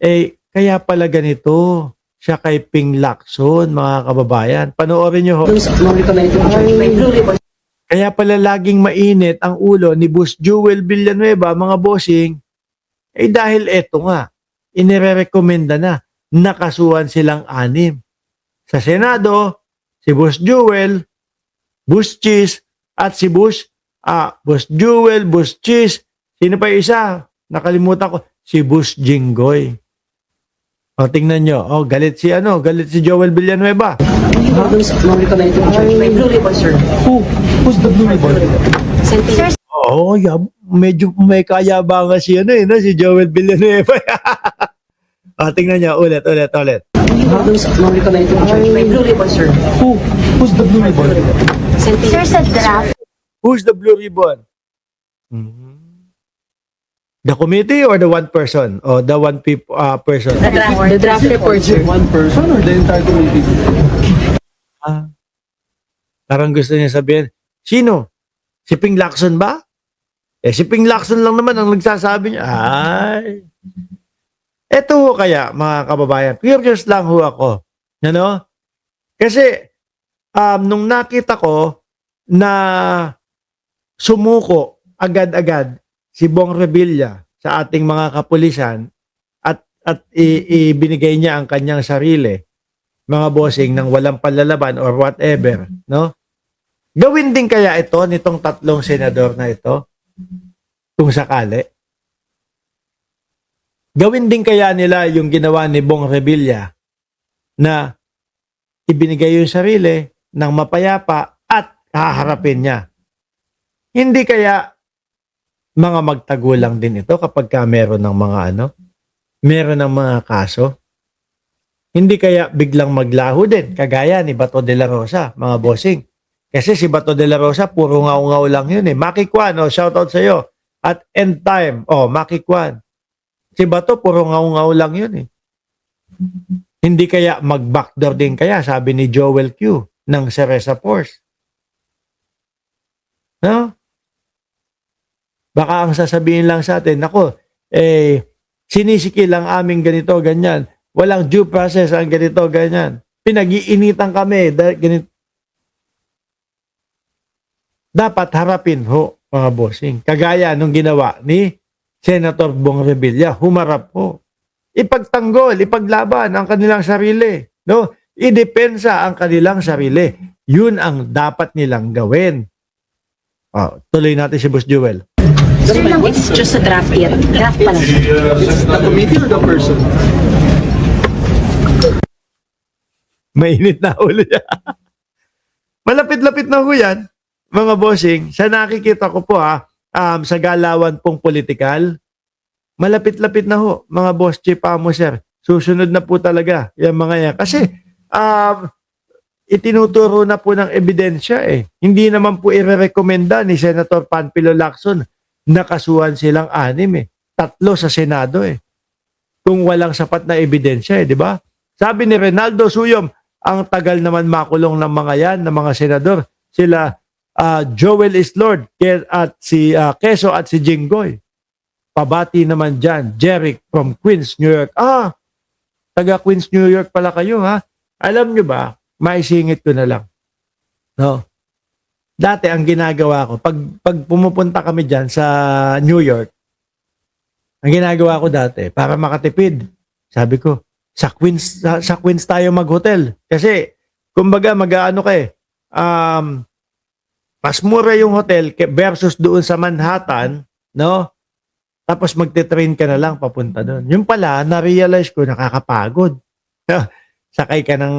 Kaya pala ganito siya kay Ping Lacson, mga kababayan. Panoorin nyo ho. Kaya pala laging mainit ang ulo ni Boss Jewel Villanueva, mga bossing, dahil eto nga, inirerekomenda na, nakasuhan silang 6. Sa Senado, si Boss Jewel, Boss Cheese, at si Boss Jewel, Boss Cheese, sino pa yung isa? Nakalimutan ko, si Boss Jinggoy. O, tingnan nyo. O, galit si Joel Villanueva. May blue ribbon, sir. Who's the blue ribbon? Sir, Oo, medyo may kayabangan si si Joel Villanueva. O, tingnan nyo, ulit. may blue ribbon, sir. Who's the blue ribbon? Sir, sa draft. Who's the blue ribbon? The committee or the one person? O the one person? The draft report, Is sir. it one person or the entire committee? Parang gusto niya sabihin, sino? Si Ping Lacson ba? Si Ping Lacson lang naman ang nagsasabi niya. Eto ho kaya, mga kababayan, curious lang ho ako. Kasi, nung nakita ko na sumuko agad-agad si Bong Revilla sa ating mga kapulisan at ibinigay niya ang kanyang sarili, mga bossing, ng walang panlalaban or whatever, gawin din kaya ito nitong 3 senador na ito kung sakali? Gawin din kaya nila yung ginawa ni Bong Revilla na ibinigay yung sarili ng mapayapa at haharapin niya? Hindi kaya mga magtagulang din ito kapag meron ng mga kaso? Hindi kaya biglang maglaho din, kagaya ni Bato de la Rosa, mga bossing? Kasi si Bato de la Rosa, puro ngaw-ngaw lang yun Maki Kwan, shoutout sa iyo. At End Time, Maki Kwan. Si Bato, puro ngaw-ngaw lang yun Hindi kaya mag-backdoor din kaya, sabi ni Joel Q ng Cereza Force. Baka ang sasabihin lang sa atin, sinisikil lang aming ganito, ganyan. Walang due process ang ganito, ganyan. Pinag-iinitan kami. Dapat harapin ho, mga bossing. Kagaya nung ginawa ni Senator Bong Revilla, humarap ho. Ipagtanggol, ipaglaban ang kanilang sarili. Idepensa ang kanilang sarili. Yun ang dapat nilang gawin. Tuloy natin si Boss Jewel. Sir, lang, it's just a draft yet. Draft pa lang. Is it the committee or the person? Mainit na ulo niya. Malapit-lapit na ho yan, mga bossing. Sa nakikita ko po sa galawan pong politikal, malapit-lapit na ho, mga boss chief sir. Susunod na po talaga yung mga yan. Kasi itinuturo na po ng ebidensya Hindi naman po irerekomenda ni Senator Panfilo Lacson na kasuhan silang 6 3 sa Senado Kung walang sapat na ebidensya di ba? Sabi ni Renaldo Suyom, ang tagal naman makulong ng mga yan, ng mga senador. Sila Joel Islord at si Quezon at si Jinggoy. Pabati naman dyan, Jeric from Queens, New York. Taga Queens, New York pala kayo Alam nyo ba, maisingit ko na lang. Dati ang ginagawa ko, pag pumupunta kami dyan sa New York, ang ginagawa ko dati, para makatipid, sabi ko, sa Queens tayo mag-hotel. Kasi, kumbaga, mas mura yung hotel versus doon sa Manhattan, Tapos magte-train ka na lang papunta doon. Yung pala, na-realize ko, nakakapagod. Sakay ka ng,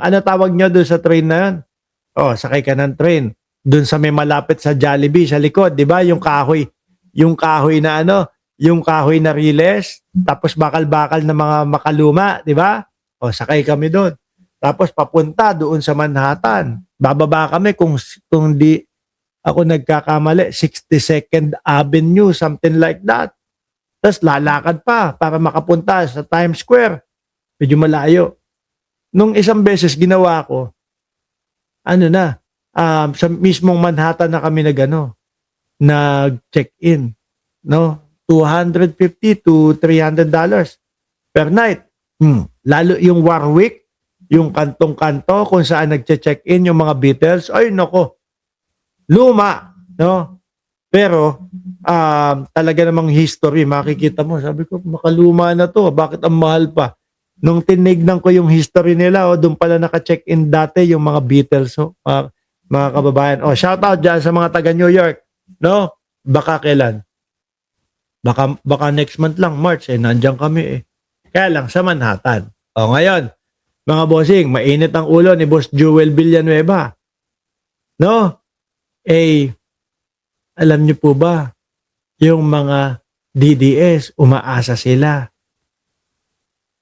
ano tawag nyo doon sa train na yun? Sakay ka ng train. Doon sa may malapit sa Jollibee, sa likod, di ba? Yung kahoy na yung kahoy na riles, tapos bakal-bakal na mga makaluma, di ba? Sakay kami doon. Tapos papunta doon sa Manhattan. Bababa kami kung di ako nagkakamali, 62nd Avenue, something like that. Tapos lalakad pa para makapunta sa Times Square. Medyo malayo. Nung isang beses ginawa ko, sa mismong Manhattan na kami nag-check-in. $250 to $300 per night. Lalo yung Warwick, yung kantong-kanto kung saan nagche-check-in yung mga Beatles, ay nako, luma, no? Pero talaga namang history, makikita mo, sabi ko, makaluma na to, bakit ang mahal pa? Nung tinignan ko yung history nila, doon pala naka-check-in dati yung mga Beatles, mga kababayan. Shout out dyan sa mga taga New York, no? Baka kailan? Baka next month lang, March, nandiyan kami Kaya lang, sa Manhattan. Ngayon, mga bossing, mainit ang ulo ni Boss Joel Villanueva. No? Alam niyo po ba, yung mga DDS, umaasa sila.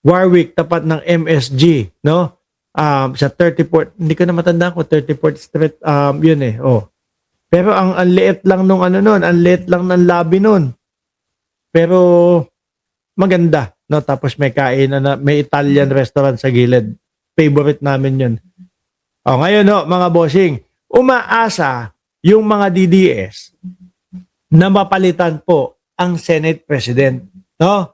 Warwick, tapat ng MSG, no? Sa 34th, hindi ko na matandaan ko, 34th Street, yun Pero ang liit lang nung ang liit lang ng lobby nun. Pero maganda, no? Tapos may may Italian restaurant sa gilid. Favorite namin 'yun. Ngayon mga bossing, umaasa yung mga DDS na mapalitan po ang Senate President, no?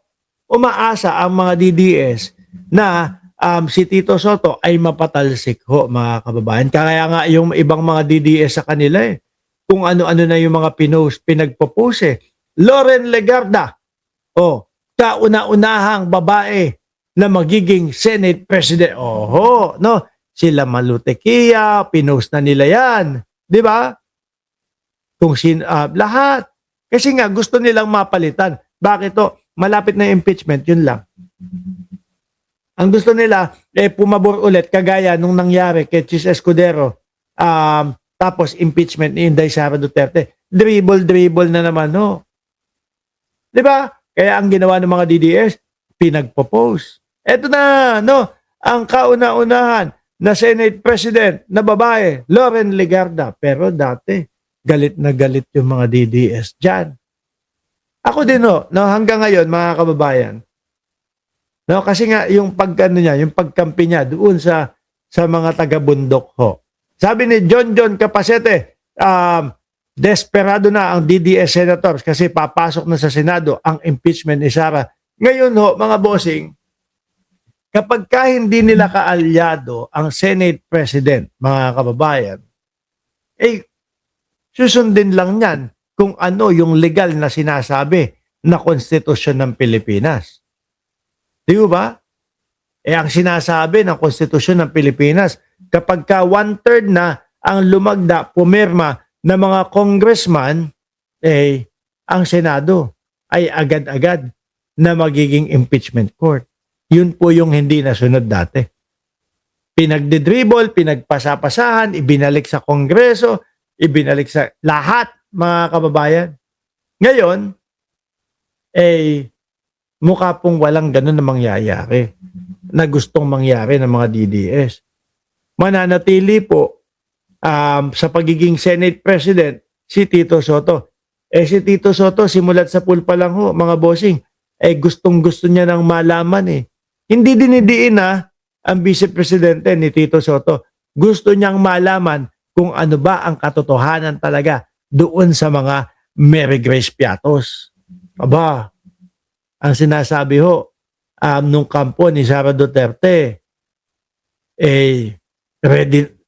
Umaasa ang mga DDS na si Tito Sotto ay mapatalsik mga kababayan. Kaya nga yung ibang mga DDS sa kanila kung ano-ano na yung mga pinagpo-post Loren Legarda, kauna-unahang babae na magiging Senate President. No? Sila Malutekia, pinost na nila yan. Di ba? Lahat. Kasi nga, gusto nilang mapalitan. Bakit malapit na impeachment, yun lang. Ang gusto nila, pumabor ulit, kagaya nung nangyari kay Chis Escudero, tapos impeachment ni Inday Sara Duterte. Dribble na naman, Di ba? Kaya ang ginawa ng mga DDS, pinagpo-post. Eto na, ang kauna-unahan na Senate President na babae, Loren Legarda. Pero dati, galit na galit yung mga DDS dyan. Ako din, hanggang ngayon, mga kababayan, kasi nga, yung yung pagkampi niya doon sa mga taga-bundok, Sabi ni John Capacete, desperado na ang DDS senators kasi papasok na sa Senado ang impeachment ni Sara. Ngayon mga bossing, kapag hindi nila kaalyado ang Senate President, mga kababayan, susundin lang yan kung ano yung legal na sinasabi na konstitusyon ng Pilipinas. Di ba? Ang sinasabi ng konstitusyon ng Pilipinas, kapag 1/3 na ang lumagda, pumirma na mga congressman, ang Senado ay agad-agad na magiging impeachment court. Yun po yung hindi nasunod dati. Pinagdidribble, pinagpasapasahan, ibinalik sa Kongreso, ibinalik sa lahat, mga kababayan. Ngayon, mukha pong walang ganun na mangyayari na gustong mangyari ng mga DDS. Mananatili po sa pagiging Senate President, si Tito Sotto. Si Tito Sotto, simulat sa pool pa lang mga bossing, gustong-gusto niya nang malaman Hindi dinidiin ang Vice Presidente ni Tito Sotto. Gusto niyang malaman kung ano ba ang katotohanan talaga doon sa mga Mary Grace Piatos. Ang sinasabi nung kampo ni Sara Duterte, ready